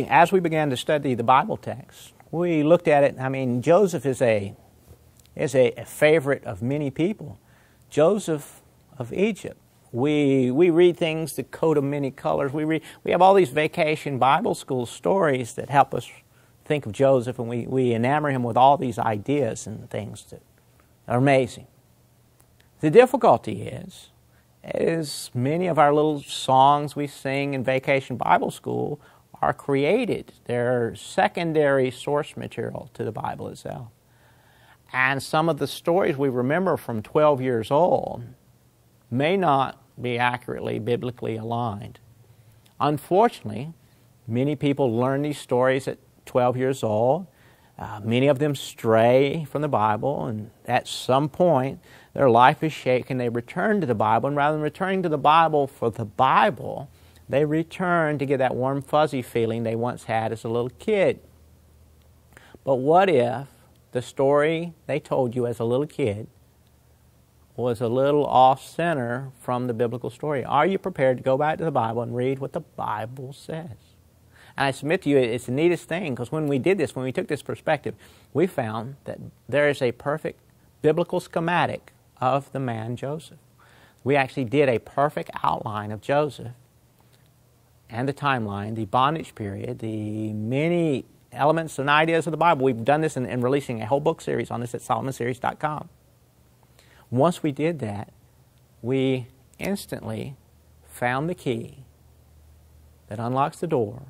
as we began to study the Bible text, we looked at it. I mean, Joseph is a favorite of many people. Joseph of Egypt. We read things, the coat of many colors. We have all these vacation Bible school stories that help us think of Joseph, and we enamor him with all these ideas and things that are amazing. The difficulty is many of our little songs we sing in vacation Bible school are created. They're secondary source material to the Bible itself. And some of the stories we remember from 12 years old may not be accurately biblically aligned. Unfortunately, many people learn these stories at 12 years old. Many of them stray from the Bible, and at some point their life is shaken. They return to the Bible, and rather than returning to the Bible for the Bible, they return to get that warm, fuzzy feeling they once had as a little kid. But what if the story they told you as a little kid was a little off-center from the biblical story? Are you prepared to go back to the Bible and read what the Bible says? And I submit to you, it's the neatest thing, because when we did this, when we took this perspective, we found that there is a perfect biblical schematic of the man Joseph. We actually did a perfect outline of Joseph and the timeline, the bondage period, the many elements and ideas of the Bible. We've done this in releasing a whole book series on this at solomonseries.com. Once we did that, we instantly found the key that unlocks the door,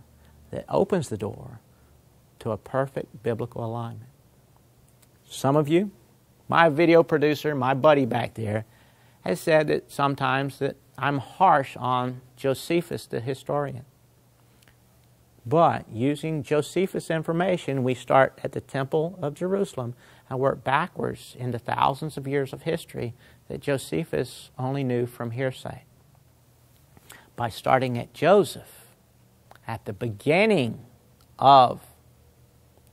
that opens the door to a perfect biblical alignment. Some of you, my video producer, my buddy back there, has said that sometimes that I'm harsh on Josephus, the historian. But using Josephus' information, we start at the Temple of Jerusalem and work backwards into thousands of years of history that Josephus only knew from hearsay. By starting at Joseph, at the beginning of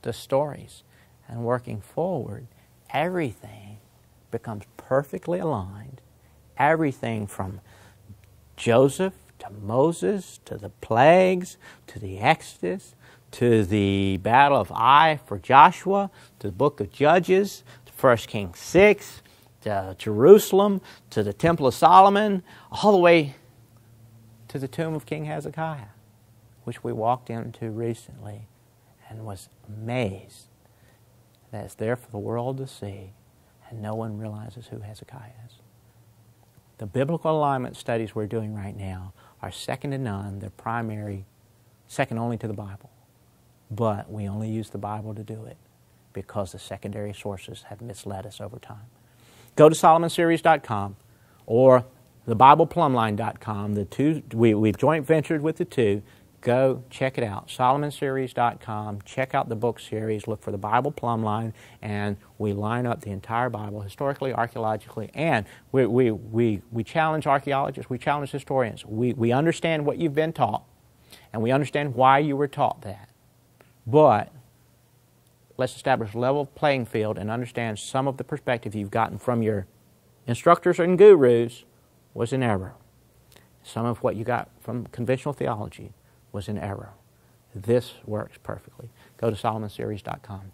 the stories, and working forward, everything becomes perfectly aligned. Everything from Joseph to Moses, to the plagues, to the Exodus, to the battle of Ai for Joshua, to the book of Judges, to 1 Kings 6, to Jerusalem, to the Temple of Solomon, all the way to the tomb of King Hezekiah, which we walked into recently and was amazed that it's there for the world to see, and no one realizes who Hezekiah is. The biblical alignment studies we're doing right now are second to none. They're primary, second only to the Bible. But we only use the Bible to do it because the secondary sources have misled us over time. Go to solomonseries.com or thebibleplumbline.com. The two, we've joint ventured with the two. Go check it out, solomonseries.com. Check out the book series. Look for the Bible Plumb Line, and we line up the entire Bible historically, archaeologically, and we challenge archaeologists. We challenge historians. We understand what you've been taught, and we understand why you were taught that. But let's establish a level playing field and understand some of the perspective you've gotten from your instructors and gurus was in error. Some of what you got from conventional theology was in error. This works perfectly. Go to solomonseries.com.